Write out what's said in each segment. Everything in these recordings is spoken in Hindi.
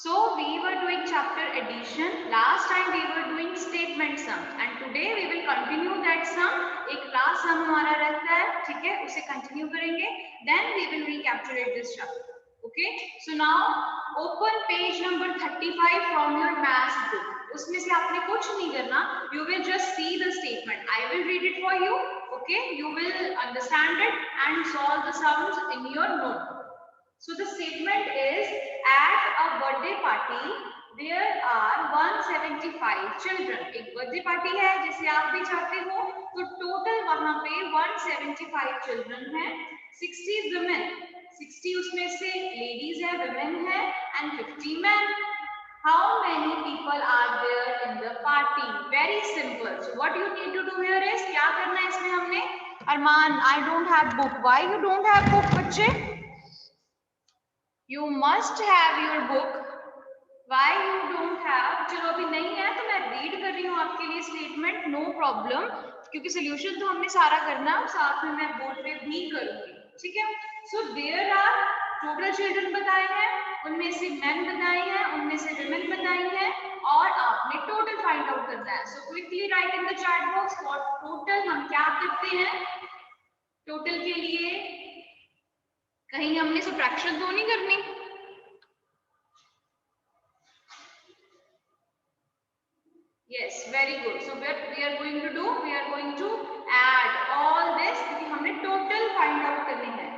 So we were doing chapter addition. Last time we were doing statement sum and today we will continue that sum. एक class sum हमारा रहता है, ठीक है, उसे continue करेंगे. Then we will recapitulate this chapter. Okay. So now open page number 35 from your math book. उसमें से आपने कुछ नहीं करना. You will just see the statement. I will read it for you. Okay. You will understand it and solve the sums in your notebook. So the statement is, at a birthday party there are 175 children. एक birthday party है जैसे आप भी चाहते हो, तो total वहाँ पे 175 children हैं, 60 women, 60 उसमें से ladies है, women है and 50 men. How many people are there in the party? Very simple. So what you need to do here is, क्या करना है इसमें हमने? अरमान, I don't have book. Why you don't have book बच्चे? You must have your book. Why you don't have? चलो अभी नहीं है तो मैं रीड कर रही हूँ आपके लिए स्टेटमेंट, नो प्रॉब्लम, क्योंकि सोल्यूशन तो हमने सारा करना है, साथ में मैं बोर्ड पे भी करूंगी, ठीक है. So there are total children बताए हैं, उनमें से मैन बताए हैं, उनमें से विमेन बताई हैं और आपने टोटल फाइंड आउट करना है. So quickly right in the chat box what total. हम क्या करते हैं टोटल के लिए? कहीं हमने सब्ट्रैक्शन तो नहीं करनी. Yes, very good. So what we are going to do? We are going to add all this क्योंकि हमने total find out करनी है.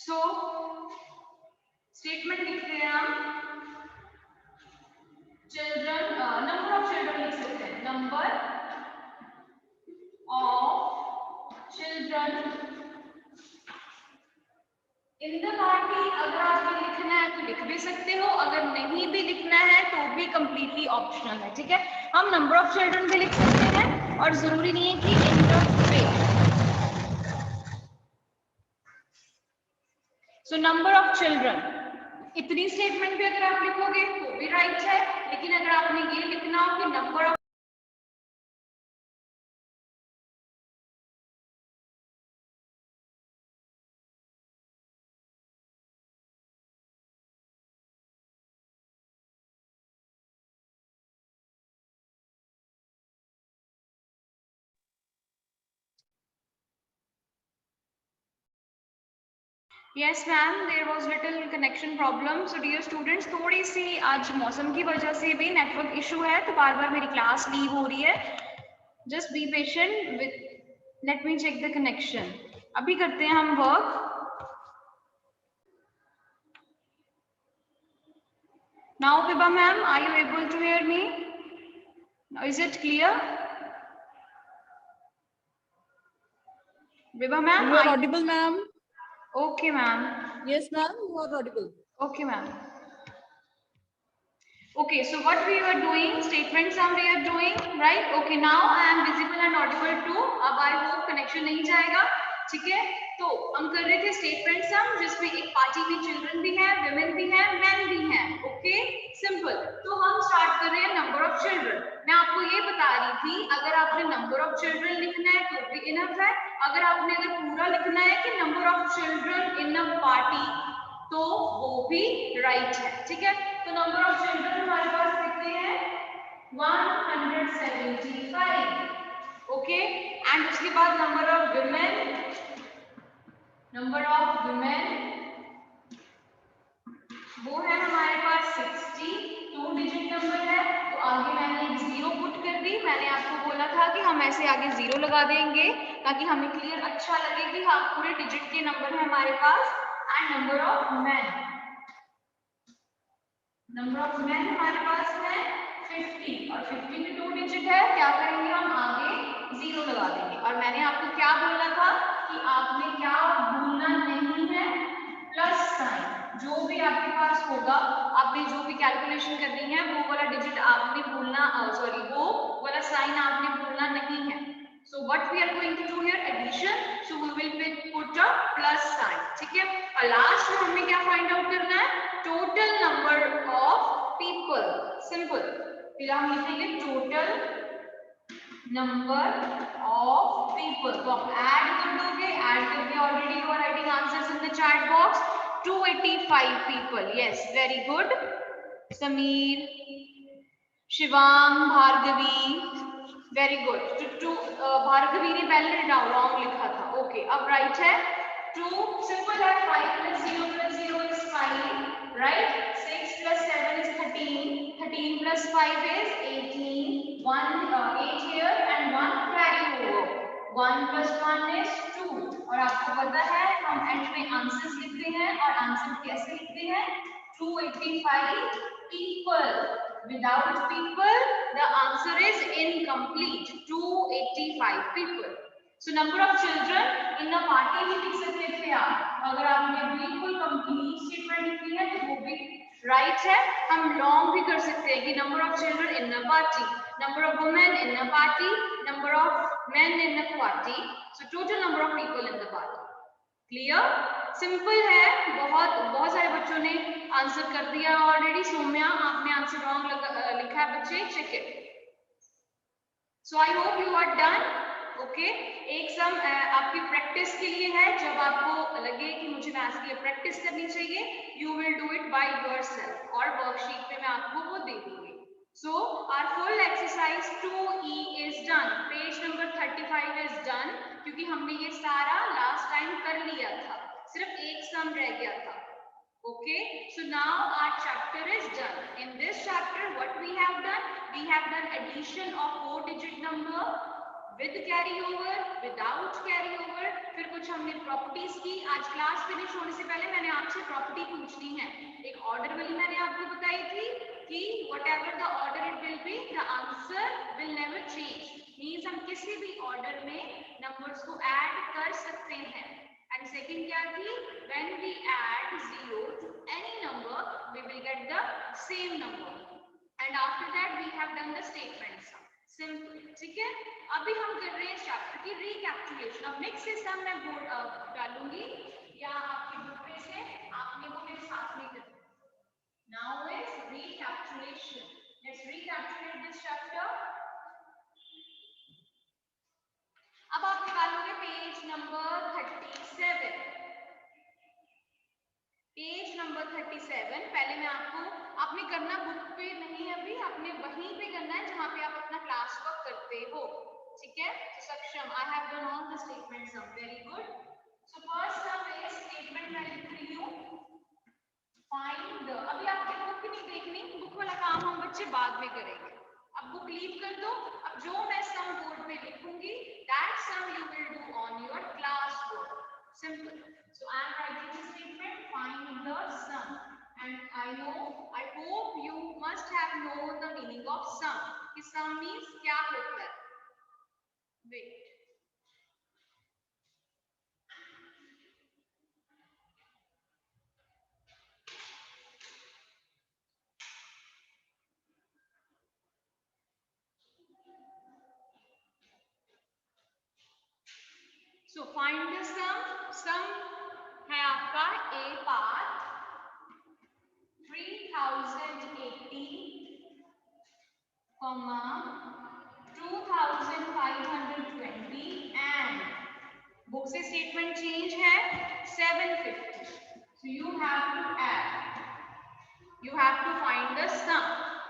So statement लिखते हैं हम, children, number of children लिख सकते हैं, number of children in the party. अगर आपको लिखना है तो लिख भी सकते हो, अगर नहीं भी लिखना है तो भी कंप्लीटली ऑप्शनल है, ठीक है. हम नंबर ऑफ चिल्ड्रन भी लिख सकते हैं और जरूरी नहीं है कि in the way. So number of children, इतनी स्टेटमेंट भी अगर आप लिखोगे तो भी राइट है, लेकिन अगर आपने ये लिखना हो कि number of Yes ma'am, there was little connection problem. So dear students, थोड़ी सी आज मौसम की वजह से भी नेटवर्क इशू है, तो बार बार मेरी क्लास लीव हो रही है. Just be patient with, let me check the connection. अभी करते हैं हम work. Now Vibha ma'am, are you able to hear me? Now is it clear? Vibha ma'am, you are audible ma'am. Okay ma'am. Yes ma'am, you are audible. Okay ma'am. Okay, so what we were doing, statement sum we are doing, right? Okay, now I am visible and audible too. अब I hope connection नहीं जाएगा, ठीक है. तो हम कर रहे थे स्टेटमेंट सम जिसमें एक पार्टी में चिल्ड्रन भी है, विमेन भी है, मैन भी है. Okay, simple. तो हम स्टार्ट कर रहे हैं नंबर ऑफ चिल्ड्रन. मैं आपको ये बता रही थी, अगर आपने नंबर ऑफ चिल्ड्रन लिखना है तो भी इनफ है. अगर आपने अगर पूरा लिखना है कि number of children in a party तो वो भी राइट है, ठीक है. तो नंबर ऑफ चिल्ड्रन हमारे पास कितने हैं? 175. ओके, एंड उसके बाद number of women, number of women वो है हमारे पास 60, 2 डिजिट नंबर है, तो आगे मैंने एक जीरो पुट कर दी. मैंने आपको बोला था कि हम ऐसे आगे जीरो लगा देंगे ताकि हमें क्लियर अच्छा लगे कि हाँ पूरे डिजिट के नंबर है हमारे पास. And number of man, number of man हमारे पास है 50 और 50 में 2 डिजिट है, क्या करेंगे हम आगे जीरो लगा देंगे. और मैंने आपको क्या बोला था कि आपने क्या भूलना नहीं है, प्लस साइन. जो भी आपके पास होगा, आपने जो भी कैलकुलेशन करनी है वो वाला डिजिट आपने भूलना, सॉरी वो वाला साइन आपने भूलना नहीं है. So what we are going to do here, addition, so we will put a plus sign, ठीक है. और लास्ट में हमें क्या फाइंड आउट करना है? Total number of people. Simple. फिर हम लिखेंगे टोटल नंबर ऑफ पीपल. तो आप ऐड कर दोगे, ऐड करके already you are writing answers in the chat box. 285 people. Yes, very good. Sameer, Shivang, Bhargavi, very good. Bhargavi ने पहले रॉन्ग लिखा था। ओके, अब राइट है। 2 सिंपल है। 5 + 0 + 0 is 5, right. 6 + 7 is 13, 13 + 5 is 18, 8 here and 1 carry over, 1 + 1 is 2। और आपको पता है हम एंड में आंसर्स लिखते हैं, और आंसर कैसे लिखते हैं? 285 people। Without people, the answer is incomplete. 285 people. So number of children in a party भी लिख सकते थे आप। अगर आपने बिल्कुल complete statement लिखी है तो वो भी right है। हम long भी कर सकते हैं कि number of children in a party, number of women in a party, number of men in a party. So total number of people in the party. Clear? Simple है। बहुत सारे बच्चों ने आंसर कर दिया ऑलरेडी। सौम्या, आपने आंसर रॉन्ग लिखा है बच्चे, check it. So I hope you are done. Okay, एक सम आपकी प्रैक्टिस के लिए है। जब आपको लगे कि मुझे मैथ्स की प्रैक्टिस करनी चाहिए, you will do it by yourself, और वर्कशीट पे मैं आपको वो दे दूंगी। So our full exercise 2E is done. Page number 35 is done, क्योंकि हमने ये सारा लास्ट टाइम कर लिया था, सिर्फ एक सम रह गया था। Okay, so now our chapter is done. In this chapter, what we have done addition of 4-digit number with carry over, without carry over। फिर कुछ हमने प्रॉपर्टीज की। आज क्लास फिनिश होने से पहले मैंने आपसे प्रॉपर्टी पूछनी है। एक ऑर्डर वाली मैंने आपको बताई थी कि whatever the order it will be, the answer will never change. Means हम किसी भी ऑर्डर में नंबर्स को ऐड कर सकते हैं। एंड सेकंड क्या थी? when we add 0 to any number, we will get the same number. And after that we have done the statement sum. Simple, ठीक है। अभी हम कर रहे हैं चैप्टर की रिकैपिटुलेशन। अब नेक्स्ट सिस्टम मैं बोर्ड डालूंगी या आपकी बुक पे से, आपने वो मेरे साथ में करना। Now is recapitulation. Let's recapitulate this chapter. अब आप निकालोगे पेज नंबर 37। Page number 37। पहले मैं आपने करना बुक पे नहीं है, अभी आपने वहीं पे करना है जहां पे आप अपना क्लास वर्क करते हो, ठीक है। तो सक्षम, I have done all the statements. Very good. So first some is statement मैं लिख रही हूं, फाइंड। अभी आपकी बुक नहीं देखनी, बुक वाला काम हम बच्चे बाद में करेंगे। अब बुक लीव कर दो। अब जो मैं सम बोर्ड पे लिखूंगी, that sum you will do on your class work. Simple. So I am writing the statement, find the sum. And I hope you must have known the meaning of sum. कि sum means क्या होता है? Wait. So find the sum. Sum है आपका A पार्ट 3080, 2520 and बुक से स्टेटमेंट चेंज है 750. So you have to add. You have to find the sum.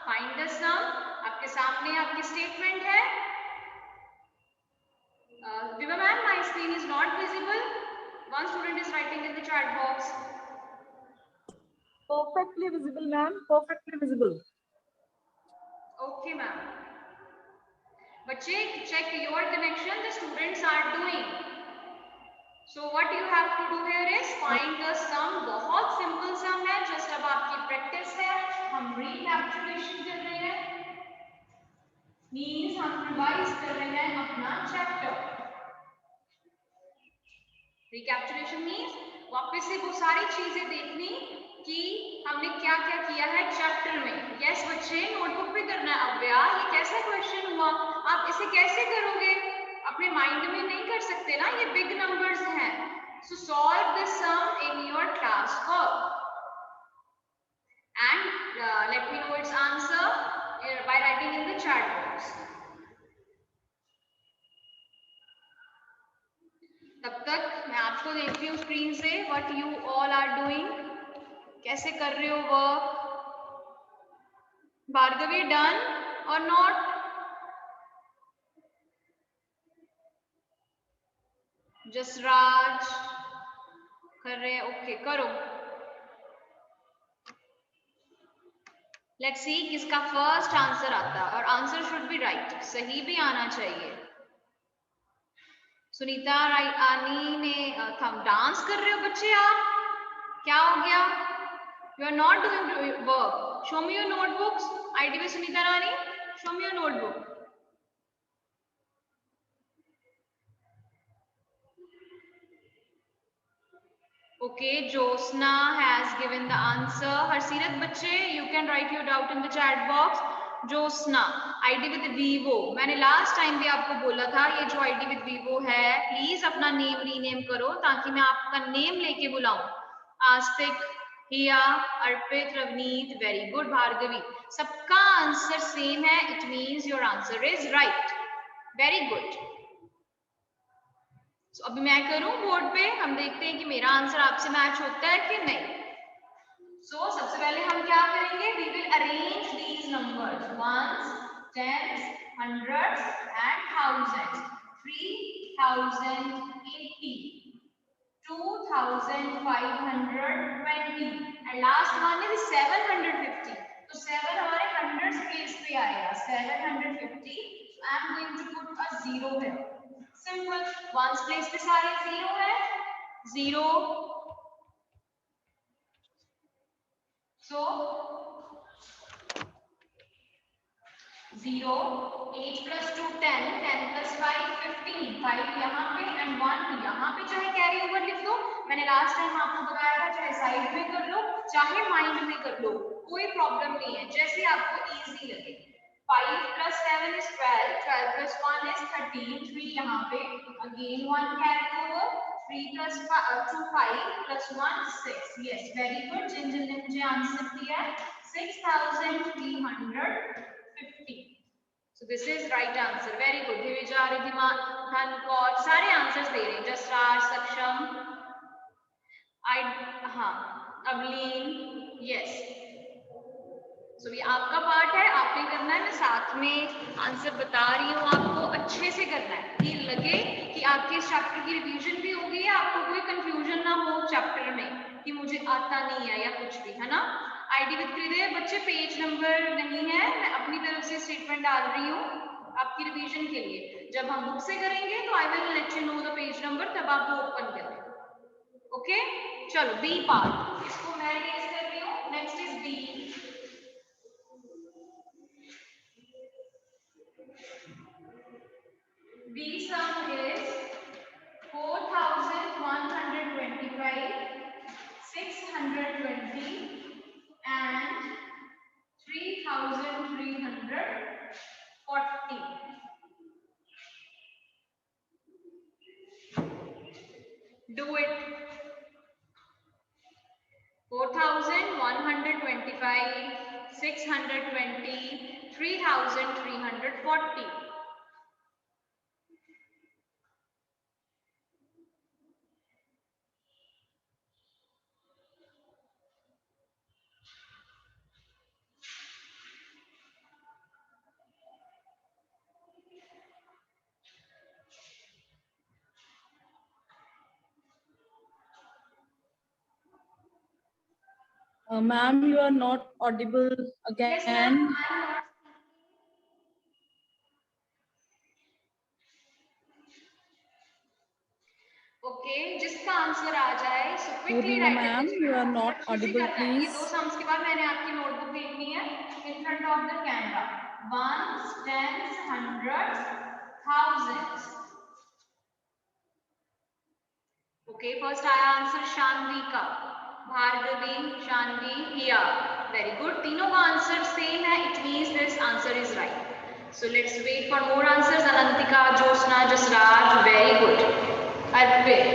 Find the sum. आपके सामने आपकी स्टेटमेंट है। Viva ma'am, my screen is not visible. One student is writing in the chat box. Perfectly visible, ma'am. Perfectly visible. Okay, ma'am. But check your connection. The students are doing. So what you have to do here is find the sum. बहुत simple sum है. Just अब आपकी practice है. हम recapitulation कर रहे हैं. Means हम revise कर रहे हैं अपना chapter. Recapitulation means वापस से वो सारी चीजें देखनी कि हमने क्या क्या किया है चैप्टर में। यस बच्चे, नोटबुक पे करना है। अव्या, ये कैसा क्वेश्चन हुआ? आप इसे कैसे करोगे? अपने माइंड में नहीं कर सकते ना, ये बिग नंबर्स हैं। So solve this sum in your class work and let me know its answer by writing in the chat box. तब तक मैं आपको को देखती हूँ स्क्रीन से, what you all are doing, कैसे कर रहे हो वर्क। भार्गवी डन और नॉट? जसराज कर रहे हैं, ओके करो। लेट्स सी किसका फर्स्ट आंसर आता है, और आंसर शुड बी राइट, सही भी आना चाहिए। सुनीता आनी ने डांस कर रहे हो बच्चे आप, क्या हो गया? You are not doing work, show me your notebooks. ID में Sunita Rani, show me your notebook. Okay, Josna has given the answer. Harsirat बच्चे, you can write your doubt in the chat box. Josna, ID with Vivo, मैंने लास्ट टाइम भी आपको बोला था ये जो ID with Vivo है, प्लीज अपना नेम रीनेम करो ताकि मैं आपका नेम लेके बुलाऊं। आस्तिक, हिया, अर्पित, रवनीत, वेरी गुड। भार्गवी, सबका आंसर सेम है, it means your answer is right, very good. So, अभी मैं करूं बोर्ड पे, हम देखते हैं कि मेरा आंसर आपसे मैच होता है कि नहीं। So, सबसे पहले हम क्या करेंगे, we will arrange these numbers, ones, tens, hundreds and thousands. 3080, 2520 and last one is 750. तो 7 हमारे hundreds प्लेस पे आएगा, 750. I am going to put a 0 here. Simple, ones place पे सारे 0 है, 0. So 0, 8 plus 2 10, 10 plus 5 15, 5 यहाँ पे and 1 यहाँ पे, चाहे कैरी ओवर लिख लो, मैंने लास्ट टाइम आपको बताया था, चाहे साइड में कर लो चाहे माइंड में कर लो, कोई प्रॉब्लम नहीं है, जैसे आपको इजी लगे। 5 plus 7 is 12, 12 plus 1 is 13, 3 यहाँ पे, again 1 carry over, 3 plus 2 5 plus 1 6, yes very good, जिन ने मुझे आंसर दिया 6350, so this is right answer, very good। Divija, Ridhima, Dhankaur सारे आंसर्स दे रहे हैं, जसराज, सक्षम, हाँ अवलीन, यस। So, ये आपका पार्ट है, आपने करना है, मैं साथ में आंसर बता रही हूँ, आपको अच्छे से करना है कि लगे कि आपके इस चैप्टर की रिवीजन भी हो गई है, आपको कोई कंफ्यूजन ना हो चैप्टर में कि मुझे आता नहीं है या कुछ भी, है ना। आईडी विद कृदय बच्चे, पेज नंबर नहीं है, मैं अपनी तरफ से स्टेटमेंट डाल रही हूँ आपकी रिवीजन के लिए। जब हम बुक से करेंगे तो I will let you know the page number, तब आप वो ओपन करें। ओके, चलो बी पार्ट, इसको मैं रेज कर रही हूँ। Next is B. B sum is 4125, 620 and 3340. Do it. 4125, 620, 3340. Ma'am, you are not audible again. Yes, ma'am. Okay, जिसका आंसर आ जाए so quickly write it. Ma'am, you are not audible, please. ये दो सम्स के बाद मैंने आपकी नोटबुक देखनी है in front of the camera. Ones, tens, hundreds, thousands. Okay, first आया आंसर शानवी का, भार्गवी, शानवी, हिया, very good. तीनों का आंसर सेम है, it means this answer is right. So let's wait for more answers. Anantika, Josna, Jasraj, very good. Arpit.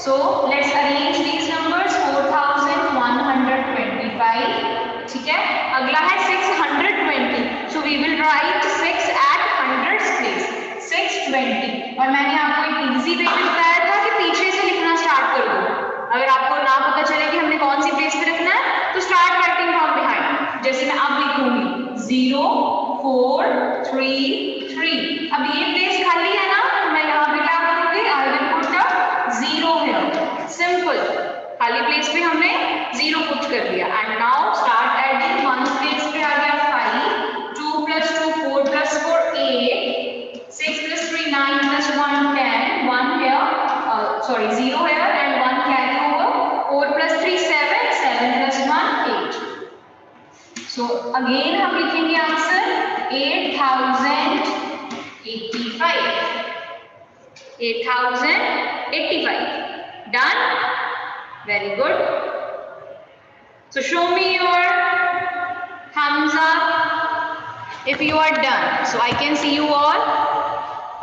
So let's arrange these numbers. 4125, ठीक है। अगला है 620. So we will write 6 at hundreds place. 620. और मैंने आपको एक इजी वे बताया था कि पीछे से लिखना स्टार्ट जैसे मैं अब लिखूंगी 0 4 3 3, अब ये प्लेस खाली है ना, तो मैं यहाँ पे क्या करूंगी, आई will put a 0 here, simple, खाली प्लेस पे हमने 0 पुट कर दिया। And now start adding, one place पे आ गया 5, 2 + 2 4 + 4 8, 6 + 3 9 + 1 10, 1 here, sorry 0 here and 1 carry over, 4 + 3 7, 7 + 1 8. So again हम लिखेंगे answer 8085 done, very good. So show me your thumbs up if you are done, so I can see you all.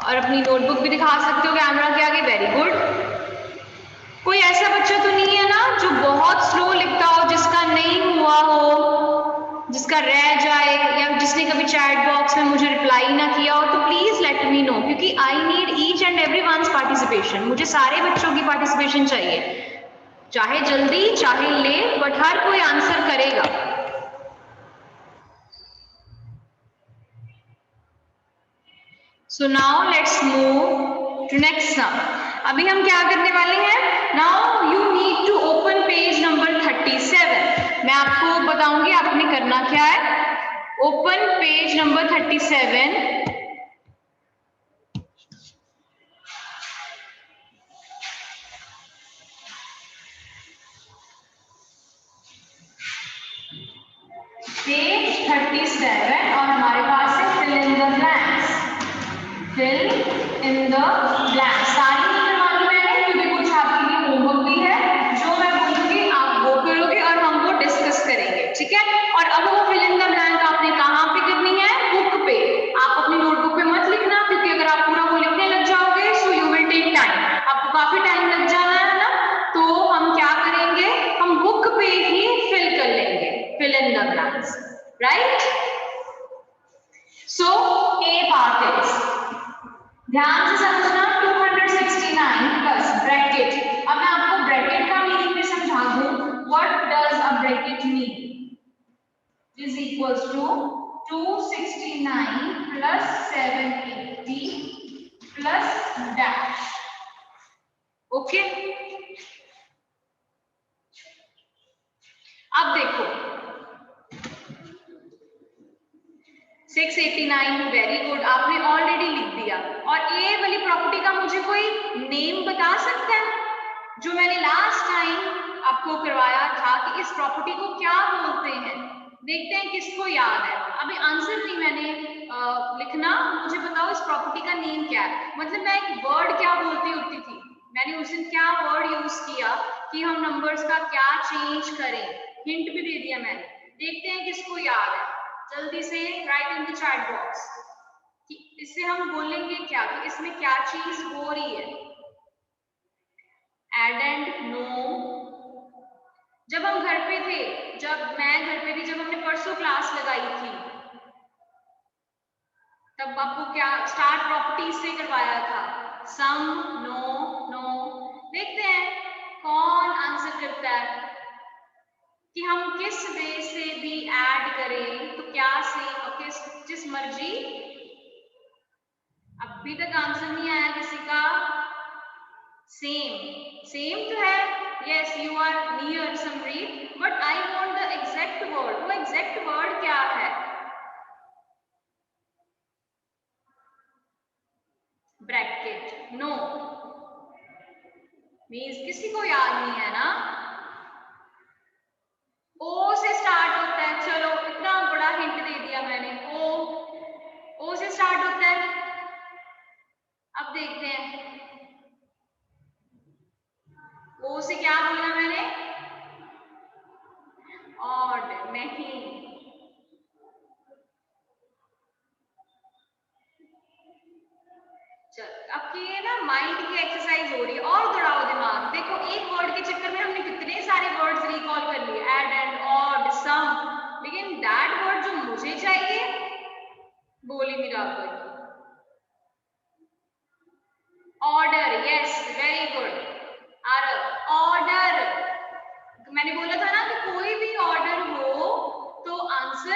और अपनी नोटबुक भी दिखा सकते हो कैमरा के आगे, वेरी गुड। कोई ऐसा बच्चा तो नहीं है ना जो बहुत स्लो लिखता हो, जिसका नहीं हुआ हो, जिसका रह जाए, या जिसने कभी चैट बॉक्स में मुझे रिप्लाई ना किया हो, तो प्लीज लेट मी नो, क्योंकि I need each and every one's participation. मुझे सारे बच्चों की पार्टिसिपेशन चाहिए, चाहे जल्दी चाहे लेट, बट हर कोई आंसर करेगा। So now let's move to next sum. अभी हम क्या करने वाले हैं? Now you need to open page number 37. मैं आपको बताऊंगी आपने करना क्या है। Open page number 37. Page 37 और हमारे पास है fill in the blanks. Fill in the blanks. सारी नहीं करवानी मैंने, क्योंकि कुछ आपके लिए होमवर्क भी है, जो मैं बोलूंगी आप वो करोगे और हम वो डिस्कस करेंगे, ठीक है। और अब वो fill in the blank आपने कहाँ पे करनी है? बुक पे। आप अपनी नोटबुक पे मत लिखना, क्योंकि अगर आप पूरा वो लिखने लग जाओगे so you will take time, आपको काफी टाइम लग जाना है ना। तो हम क्या करेंगे, हम बुक पे ही फिल कर लेंगे, fill in the blanks, right? So A part is, ध्यान से समझना, 269 प्लस ब्रैकेट। अब मैं आपको ब्रैकेट का मीनिंग भी समझा दूं। What does a bracket mean? Is equals to 269 plus 780 plus dash, okay. अब देखो 689, वेरी गुड, आपने ऑलरेडी लिख दिया। और ए वाली प्रॉपर्टी का मुझे कोई नेम बता सकता है, जो मैंने लास्ट टाइम आपको करवाया था कि इस प्रॉपर्टी को क्या बोलते हैं? देखते हैं किसको याद है। अभी आंसर नहीं मैंने लिखना, मुझे बताओ इस प्रॉपर्टी का नेम क्या है। मतलब मैं एक वर्ड क्या बोलती होती थी, मैंने उस दिन क्या वर्ड यूज किया कि हम नंबर्स का क्या चेंज करें, हिंट भी दे दिया मैंने। देखते हैं किसको याद है, जल्दी से right in the chat box कि इससे हम बोलेंगे क्या, कि इसमें क्या चीज हो रही है। एड एंड नो, जब हम घर पे थे, जब मैं घर पे थी, जब हमने परसों क्लास लगाई थी, तब आपको क्या स्टार्ट प्रॉपर्टी से करवाया था, सम, नो, नो। देखते हैं कौन आंसर करता है कि हम किस वे से भी ऐड करें, तो क्या से और जिस मर्जी। अभी तक आंसर नहीं आया किसी का। सेम तो है, यस यू आर नियर समरीत, but I want the exact word. वो एग्जैक्ट वर्ड क्या है? ब्रैकेट। नो मींस किसी को याद नहीं है ना। ओ से स्टार्ट होता है, चलो इतना बड़ा हिंट दे दिया मैंने। ओ से स्टार्ट होता है। अब देखते हैं ओ से क्या बोला मैंने, ऑड नहीं। चल अब ये ना माइंड की एक्सरसाइज हो रही है, और दौड़ाओ दिमाग। देखो एक वर्ड के चक्कर में हमने कितने सारे वर्ड्स रिकॉल कर लिए, एड एंड ऑड सम, लेकिन दैट वर्ड जो मुझे चाहिए बोल ही नहीं रहा कोई। Order, yes very good Aarav, order. मैंने बोला था ना कि कोई भी ऑर्डर हो तो आंसर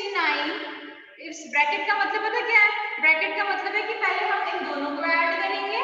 269, इस ब्रैकेट का मतलब पता क्या है? ब्रैकेट का मतलब है कि पहले हम इन दोनों को ऐड करेंगे,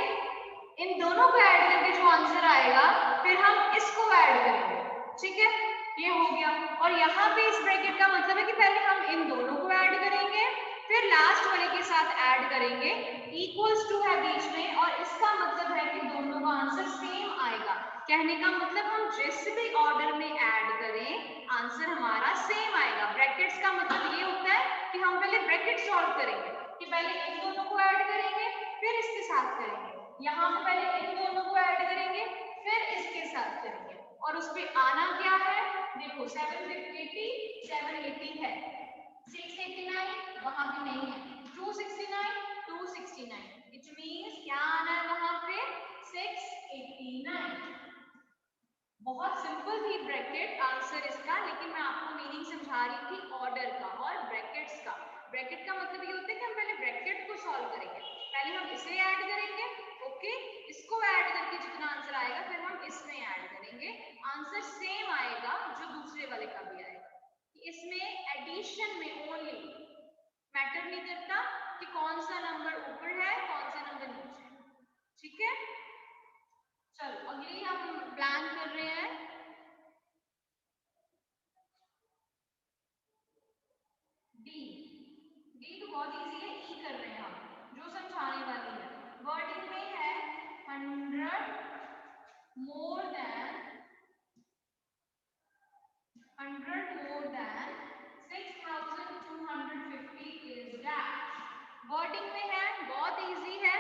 इन दोनों को ऐड करके जो आंसर आएगा फिर हम इसको ऐड करेंगे, ठीक है, ये हो गया। और यहाँ पे इस ब्रैकेट का मतलब है कि पहले हम इन दोनों को ऐड करेंगे फिर लास्ट वाले के साथ ऐड करेंगे, इक्वल्स टू है बीच में, और इसका मतलब है कि दोनों का आंसर सेम आएगा। कहने का मतलब हम जिस भी ऑर्डर में ऐड करें आंसर हमारा सेम आएगा। ब्रैकेट्स का मतलब ये होता है कि हम पहले ब्रैकेट सॉल्व करेंगे कि पहले इन दोनों को ऐड करेंगे फिर इसके साथ करेंगे, यहाँ पे पहले इन दोनों को ऐड करेंगे फिर इसके साथ करेंगे, और उस पे आना क्या है? देखो 780 780 है, 689 वहां पे नहीं है, 269 269, इट मींस क्या आना है वहां पे? 689। बहुत सिंपल थी ब्रैकेट आंसर इसका, लेकिन मैं आपको मीनिंग समझा रही थी ऑर्डर का और ब्रैकेट्स का। ब्रैकेट का मतलब ये होता है कि हम पहले ब्रैकेट को सॉल्व करेंगे, पहले हम इसे ऐड करेंगे, ओके, इसको ऐड करके जितना आंसर आएगा फिर हम इसमें ऐड करेंगे, आंसर सेम आएगा जो दूसरे वाले का भी आएगा। इसमें एडिशन में ओनली मैटर नहीं करता कि कौन सा नंबर ऊपर है कौन सा नंबर नीचे है, ठीक है। चलो अगली हम प्लान कर रहे हैं डी। डी तो बहुत इजी है, ई कर रहे हैं हम, जो समझाने वाली है। वर्डिंग में है 100 more than 6250 is dash। Wording में है, बहुत इजी है।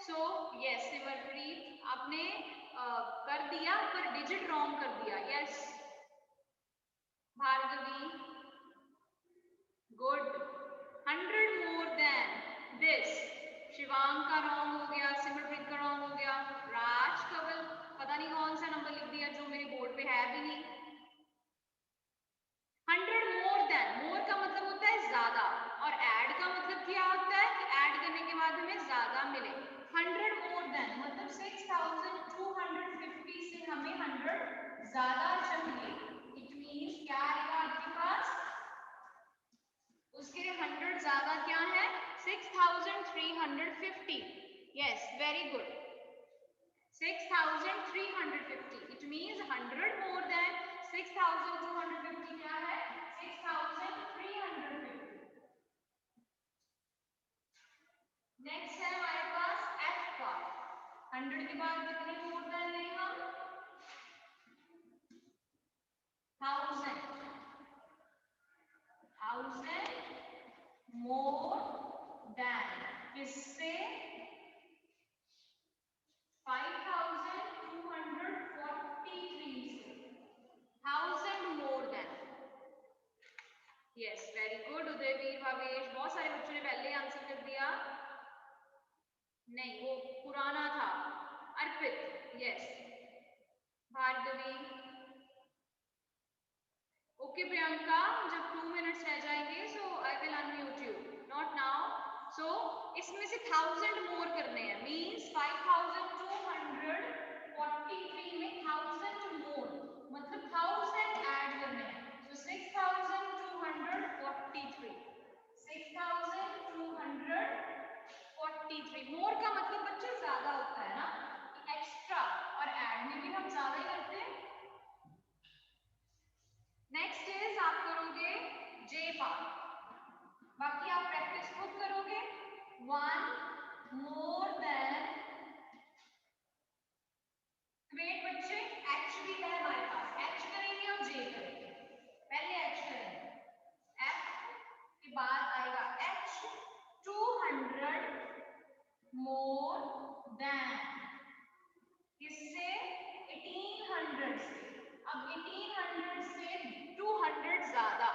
सो यस शिवरप्रीत आपने कर दिया पर डिजिट रॉन्ग कर दिया, yes Bhargavi good. 100 more than this, Shivang का रॉन्ग हो गया, सिमरप्रीत का रॉन्ग हो गया, राज कवल पता नहीं कौन सा नंबर लिख दिया जो मेरे बोर्ड पे है भी नहीं। 100 more than, more का मतलब होता है ज्यादा और ऐड का मतलब क्या होता है कि ऐड करने के बाद हमें ज्यादा मिले। 100 more than मतलब 6250 से हमें 100 ज्यादा चाहिए, इट मींस क्या आएगा आपके पास? उसके लिए 100 ज्यादा क्या है? 6350, yes very good, 6350, it means 100 more than 6250 क्या है? 6350। नेक्स्ट है हमारे पास एफ का, 100 के बाद कितने मोर देन लें हम? 1000 मोर देन किससे? 5243 से, 1000 more than, yes very good Udayveer Bhavesh, बहुत सारे बच्चों ने पहले आंसर कर दिया, नहीं वो पुराना था। अर्पित यस, भार्गवी ओके, प्रियंका जब 2 मिनट्स रह जाएंगे so I will unmute you, not now. So इसमें से 1000 मोर करने हैं, मींस 5243 में 1000 मोर मतलब 1000 ऐड करने हैं, सो 6243, 6243। मोर का मतलब बच्चे ज्यादा होता है ना, एक्स्ट्रा, और ऐड में भी हम ज्यादा ही करते हैं। नेक्स्ट इज आप करोगे जे पार्ट, बाकी आप प्रैक्टिस खुद करोगे। 1 मोर देन, वेट बच्चे एच भी है हमारे पास, एच करेंगे और जे करेंगे, पहले एच करेंगे, एफ के बाद आएगा एच, 200 मोर देन किससे? 1800 से, अब 1800 से 200 ज्यादा,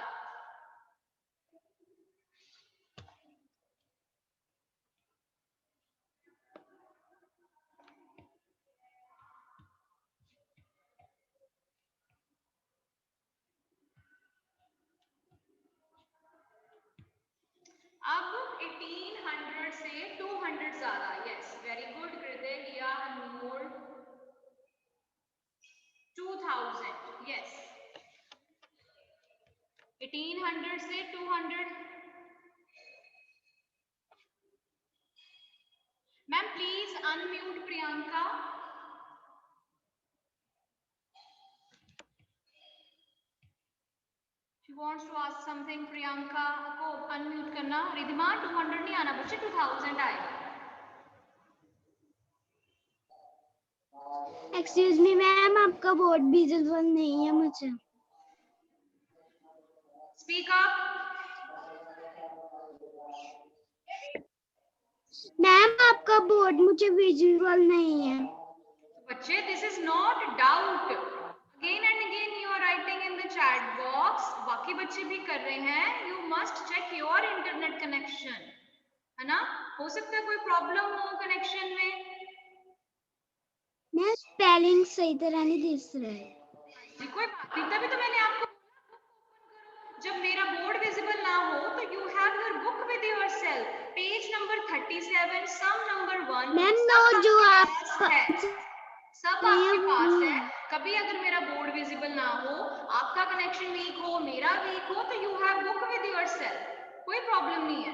अब 1800 से 200 ज्यादा, यस वेरी गुड कृदय, लिया अनमोल, 2000, यस 1800 से 200। Ma'am please unmute Priyanka. She wants to ask something, Priyanka को अनम्यूट करना। रिधिमा 200 नहीं आना बच्चे, 2000 आएगा। एक्सक्यूज मी मैम, आपका बोर्ड विजिबल नहीं है मुझे। Speak up. मैम आपका बोर्ड मुझे विजिबल नहीं है। बच्चे this is not doubt, again and again you are writing in the chat box, बाकी बच्चे भी कर रहे हैं। You must check your internet connection, है ना। हो सकता है कोई प्रॉब्लम हो कनेक्शन में। मैं स्पेलिंग सही तरह नहीं दिख रहा है। कोई बात नहीं, तभी तो मैंने आपको, जब मेरा बोर्ड विजिबल ना हो तो you have your book with yourself, page number 37, sum number 1। Ma'am no, जो आप सब आपके पास है। कभी अगर मेरा बोर्ड विजिबल ना हो, आपका कनेक्शन वीक हो, मेरा वीक हो, तो you have book with yourself, कोई प्रॉब्लम नहीं है।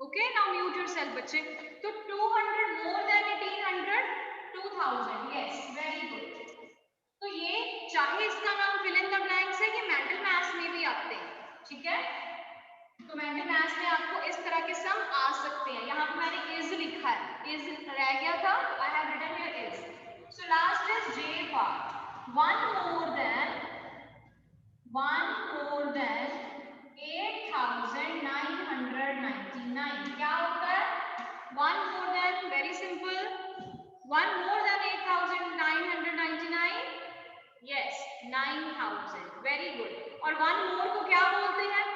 ओके, नाउ म्यूट योरसेल्फ बच्चे। तो 200 more than 1800, 2000, yes very good. तो ये चाहे इसका नाम फिल इन द ब्लैंक्स है, ये मेंटल मैथ्स में भी आते हैं, ठीक है। तो मेंटल मैथ्स में आपको इस तरह के सम आ सकते हैं। यहाँ पे मैंने इज लिखा है, इज रह गया था, I have written here is. So last is J part, one more than 8999 क्या होता है? One more than, very simple, one more than 8999, yes 9000, very good. और वन मोर को क्या बोलते हैं?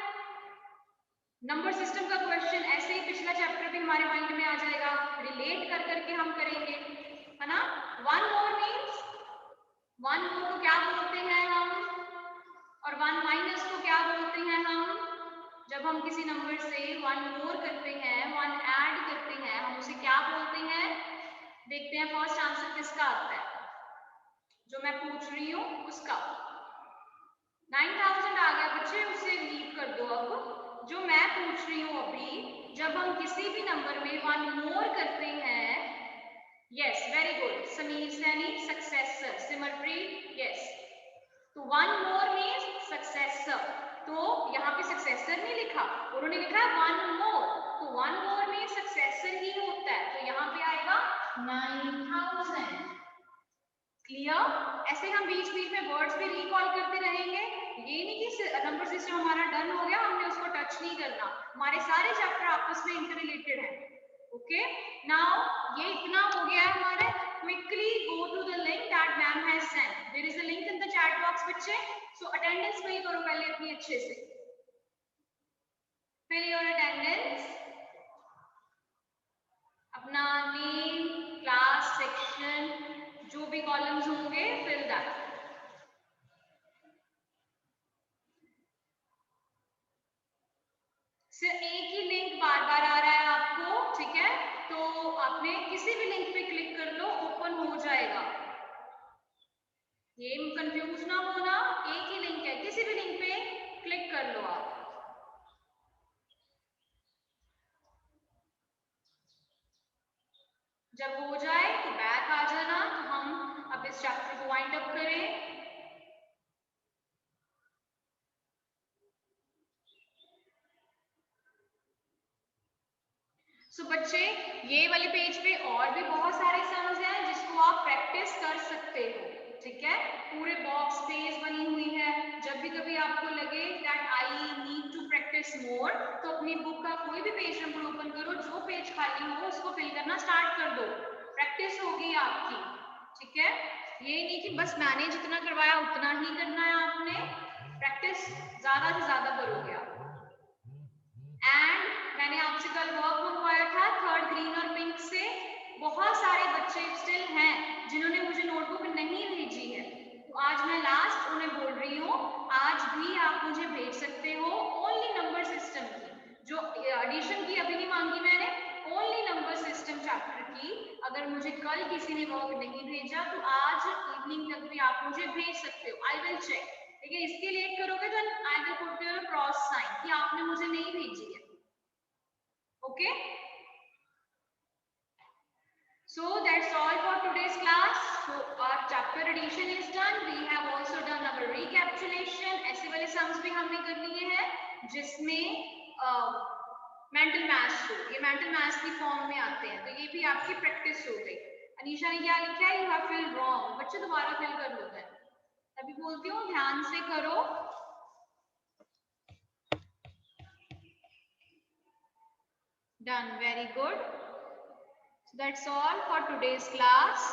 नंबर सिस्टम का क्वेश्चन, ऐसे ही पिछला चैप्टर भी हमारे माइंड में आ जाएगा, रिलेट कर करके हम करेंगे, है ना। One more means, one more को क्या बोलते हैं हम, और वन माइनस को क्या बोलते हैं हम? जब हम किसी नंबर से वन मोर करते हैं, वन ऐड करते हैं, हम उसे क्या बोलते हैं? देखते हैं फर्स्ट आंसर किसका आता है, जो मैं पूछ रही हूँ उसका। 9000 आ गया बच्चे, उसे लीव कर दो। अब जो मैं पूछ रही हूँ अभी, जब हम किसी भी नंबर में वन मोर करते हैं, yes very good Sameer Saini, successor, Simarpreet, yes. तो वन मोर मींस सक्सेसर, तो यहाँ पे सक्सेसर नहीं लिखा, उन्होंने लिखा वन मोर, तो वन मोर मींस सक्सेसर ही होता है, तो यहाँ पे आएगा 9000। क्लियर? ऐसे हम बीच बीच में वर्ड्स भी रिकॉल करते रहेंगे। ये नहीं कि नंबर सिस्टम हमारा डन हो गया, हमने उसको टच नहीं करना, हमारे सारे चैप्टर आपस में इंटर रिलेटेड हैं। ओके, नाउ ये इतना हो गया है हमारा। Quickly go to the link that ma'am has sent, there is a link in the chat box बच्चे। सो अटेंडेंस पे करो पहले अपनी अच्छे से, फिल योर अटेंडेंस, अपना नेम, क्लास, सेक्शन, जो भी कॉलम्स होंगे फिल दैट। सिर्फ एक ही लिंक बार बार आ रहा है आपको, ठीक है, तो आपने किसी भी लिंक पे क्लिक कर लो, ओपन हो जाएगा। ये कंफ्यूज ना होना, एक ही लिंक है, किसी भी लिंक पे क्लिक कर लो आप। जब हो जाए तो बैक आ जाना, तो हम अब इस चैप्टर को वाइंड अप करें। सो बच्चे ये वाले पेज पे और भी बहुत सारे सम्स हैं जिसको आप प्रैक्टिस कर सकते हो, ठीक है। पूरे बॉक्स पेज बनी हुई है, जब भी कभी आपको लगे that I need to practise more, तो अपनी बुक का कोई भी पेज नंबर ओपन करो, जो पेज खाली हो उसको फिल करना स्टार्ट कर दो, प्रैक्टिस होगी आपकी, ठीक है। ये नहीं कि बस मैंने जितना करवाया उतना ही करना है, आपने प्रैक्टिस ज्यादा से ज्यादा करोगे आप। एंड मैंने आपसे कल वर्क मंगवाया था थर्ड ग्रीन और पिंक से, बहुत सारे बच्चे स्टिल हैं जिन्होंने मुझे नोटबुक नहीं भेजी है, तो आज मैं लास्ट उन्हें बोल रही हूँ, आज भी आप मुझे भेज सकते हो ओनली नंबर सिस्टम की, जो एडिशन की अभी नहीं मांगी मैंने, ओनली नंबर सिस्टम चैप्टर की। अगर मुझे कल किसी ने वर्क नहीं भेजा तो आज इवनिंग तक भी आप मुझे भेज सकते हो, आई विल चेक, ठीक है, इसके लेट करोगे तो I will put your cross sign कि आपने मुझे नहीं भेजी है. Okay, so that's all for today's class. So our chapter addition is done. We have also done our recapitulation. ऐसे वाले सम्स भी हमने कर लिए हैं जिसमें मेंटल मैथ्स हो, ये मेंटल मैथ्स की फॉर्म में आते हैं, तो ये भी आपकी प्रैक्टिस हो गई. अनीशा ने क्या लिखा है, यू हैव फिल रॉन्ग. बच्चे दोबारा फिल कर लो. है तभी बोलती हूँ ध्यान से करो. Done, very good. So that's all for today's class.